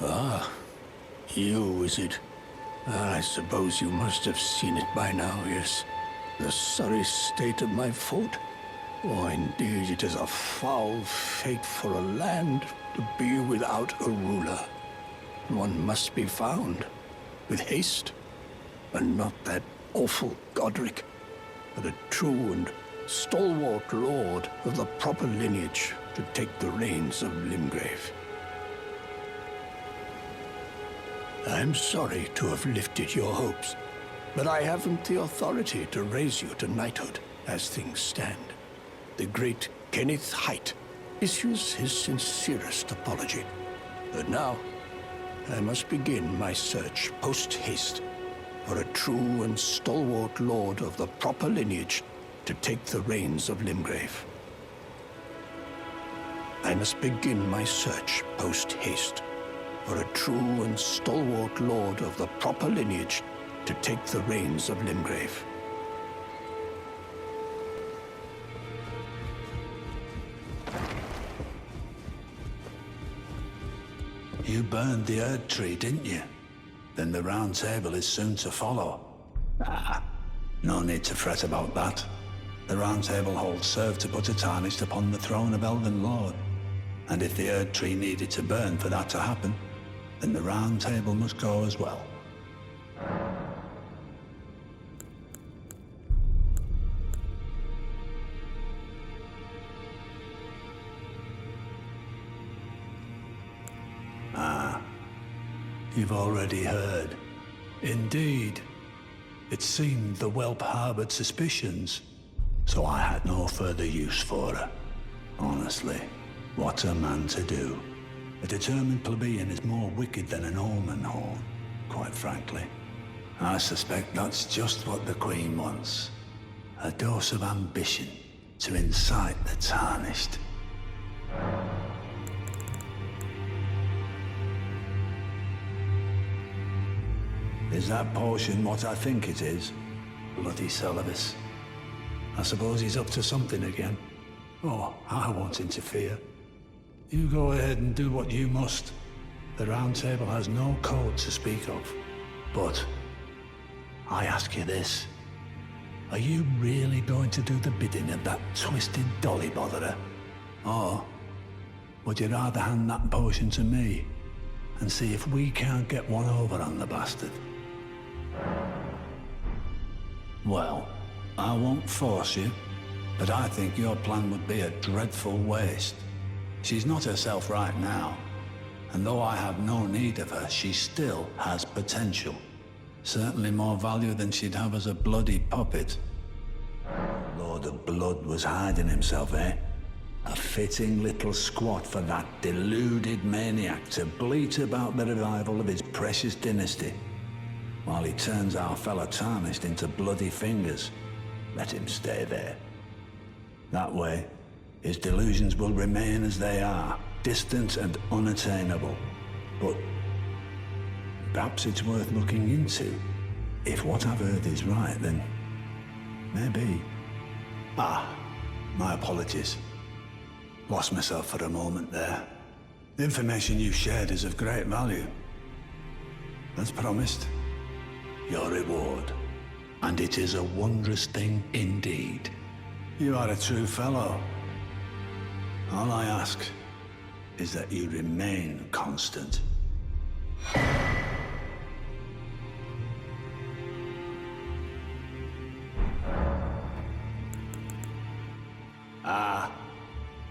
Ah, you, is it? I suppose you must have seen it by now, yes. The sorry state of my fort. Oh, indeed, it is a foul fate for a land to be without a ruler. One must be found, with haste, and not that awful Godric, but a true and stalwart lord of the proper lineage to take the reins of Limgrave. I'm sorry to have lifted your hopes, but I haven't the authority to raise you to knighthood as things stand. The great Kenneth Height issues his sincerest apology. But now, I must begin my search post-haste for a true and stalwart lord of the proper lineage to take the reins of Limgrave. I must begin my search post-haste for a true and stalwart lord of the proper lineage to take the reins of Limgrave. You burned the Erd tree, didn't you? Then the Round Table is soon to follow. No need to fret about that. The Round Table hold served to put a tarnished upon the throne of Elden Lord. And if the Erd tree needed to burn for that to happen, then the Round Table must go as well. You've already heard. Indeed. It seemed the whelp harbored suspicions, so I had no further use for her. Honestly, what a man to do. A determined plebeian is more wicked than an omen horn, quite frankly. I suspect that's just what the Queen wants. A dose of ambition to incite the tarnished. Is that potion what I think it is? Bloody Celovus. I suppose he's up to something again. Oh, I won't interfere. You go ahead and do what you must. The Round Table has no code to speak of. But I ask you this. Are you really going to do the bidding of that twisted dolly botherer? Or would you rather hand that potion to me and see if we can't get one over on the bastard? Well, I won't force you, but I think your plan would be a dreadful waste. She's not herself right now, and though I have no need of her, she still has potential. Certainly more value than she'd have as a bloody puppet. Lord of Blood was hiding himself, eh? A fitting little squat for that deluded maniac to bleat about the revival of his precious dynasty. While he turns our fella tarnished into bloody fingers, let him stay there. That way, his delusions will remain as they are, distant and unattainable. But perhaps it's worth looking into. If what I've heard is right, then maybe. My apologies. Lost myself for a moment there. The information you shared is of great value. As promised, your reward. And it is a wondrous thing indeed. You are a true fellow. All I ask is that you remain constant.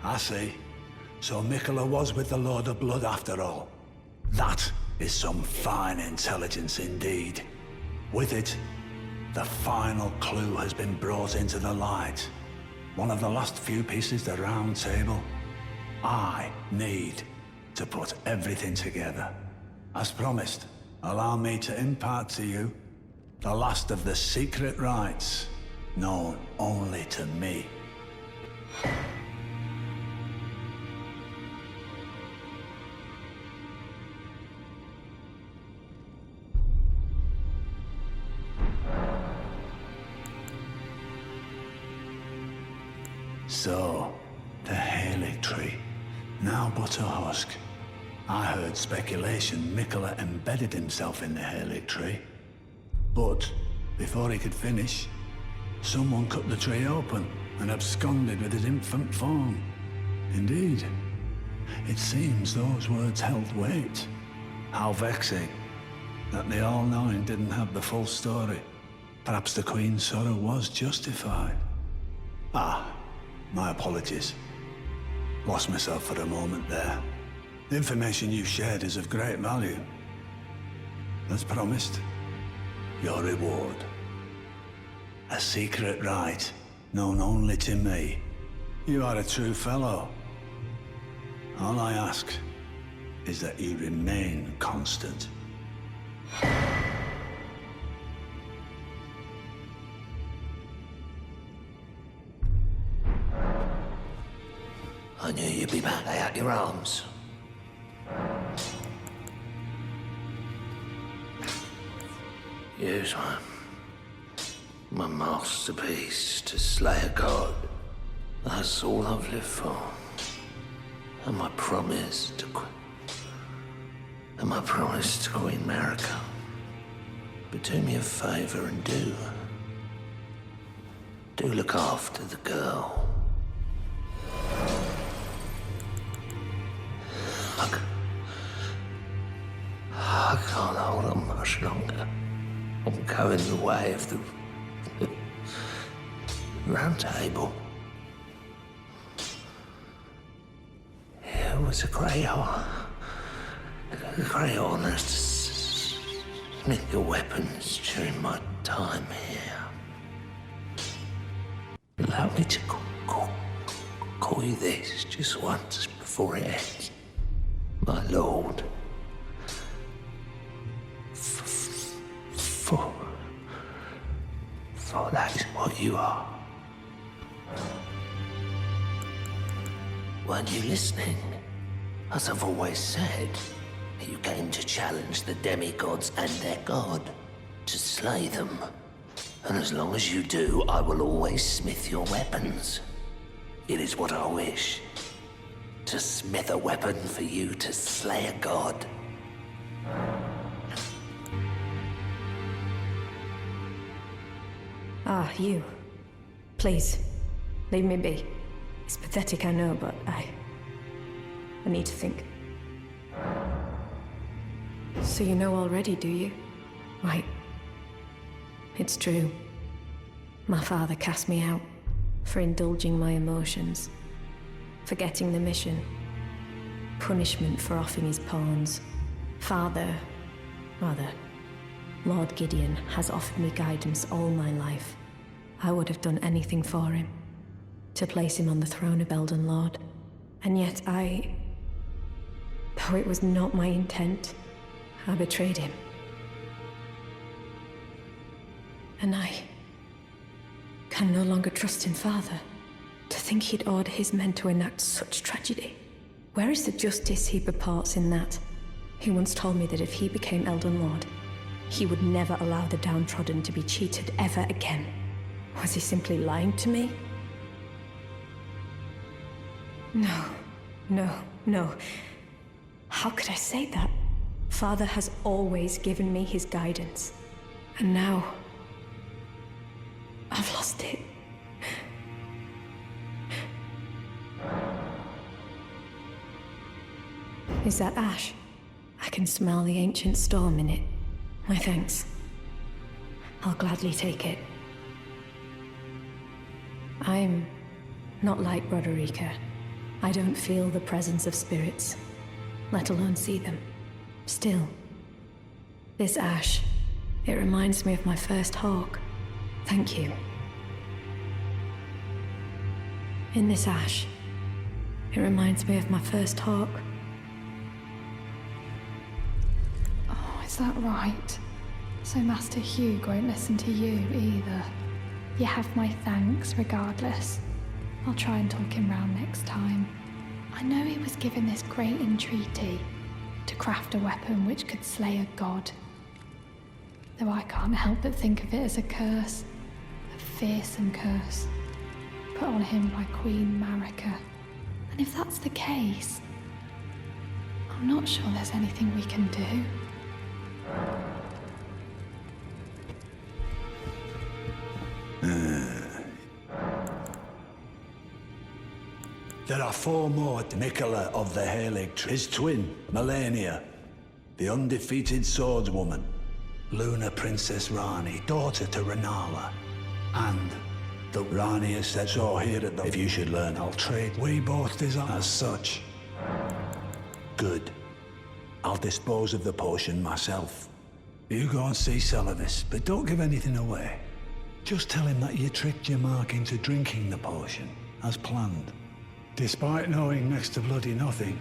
I see. So Mikola was with the Lord of Blood after all. That is some fine intelligence indeed. With it, the final clue has been brought into the light. One of the last few pieces the Round Table. I need to put everything together. As promised, allow me to impart to you the last of the secret rites, known only to me. So, the Halig tree, now but a husk. I heard speculation Mikola embedded himself in the Halig tree. But, before he could finish, someone cut the tree open and absconded with his infant form. Indeed, it seems those words held weight. How vexing that the All-Knowing didn't have the full story. Perhaps the Queen's sorrow was justified. Ah, my apologies. Lost myself for a moment there. The information you shared is of great value. As promised, your reward. A secret rite known only to me. You are a true fellow. All I ask is that you remain constant. I knew you'd be back. Lay out your arms. Use my masterpiece to slay a god. That's all I've lived for. And my promise to Queen Marika. But do me a favor and do look after the girl. I can't hold on much longer. I'm going the way of the round table. It was a great honor to smith your weapons during my time here. Allow me to call you this just once before it ends. My lord. For that is what you are. Weren't you listening? As I've always said, you came to challenge the demigods and their god, to slay them. And as long as you do, I will always smith your weapons. It is what I wish. To smith a weapon for you to slay a god. Ah, you. Please, leave me be. It's pathetic, I know, but I need to think. So you know already, do you? Right. It's true. My father cast me out for indulging my emotions, forgetting the mission, punishment for offing his pawns. Lord Gideon has offered me guidance all my life. I would have done anything for him, to place him on the throne of Elden Lord. And yet though it was not my intent, I betrayed him. And I can no longer trust in Father. To think he'd order his men to enact such tragedy. Where is the justice he purports in that? He once told me that if he became Elden Lord, he would never allow the downtrodden to be cheated ever again. Was he simply lying to me? No. How could I say that? Father has always given me his guidance. And now, I've lost it. Is that ash? I can smell the ancient storm in it. My thanks. I'll gladly take it. I'm not like Broderica. I don't feel the presence of spirits, let alone see them. Still, this ash, it reminds me of my first hawk. Thank you. In this ash, it reminds me of my first hawk. Is that right? So Master Hugh won't listen to you either. You have my thanks regardless. I'll try and talk him round next time. I know he was given this great entreaty to craft a weapon which could slay a god. Though I can't help but think of it as a curse. A fearsome curse. Put on him by Queen Marika. And if that's the case, I'm not sure there's anything we can do. There are 4 more. Nicola of the Halig, his twin, Melania, the undefeated swordswoman, Luna Princess Rani, daughter to Renala, and the Rani has said so here at the... If you should learn, I'll trade. We both design as such. Good. I'll dispose of the potion myself. You go and see Celavis, but don't give anything away. Just tell him that you tricked your Mark into drinking the potion, as planned. Despite knowing next to bloody nothing,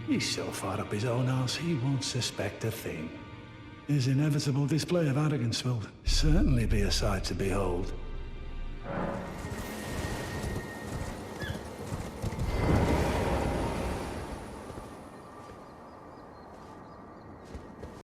he's so far up his own arse he won't suspect a thing. His inevitable display of arrogance will certainly be a sight to behold.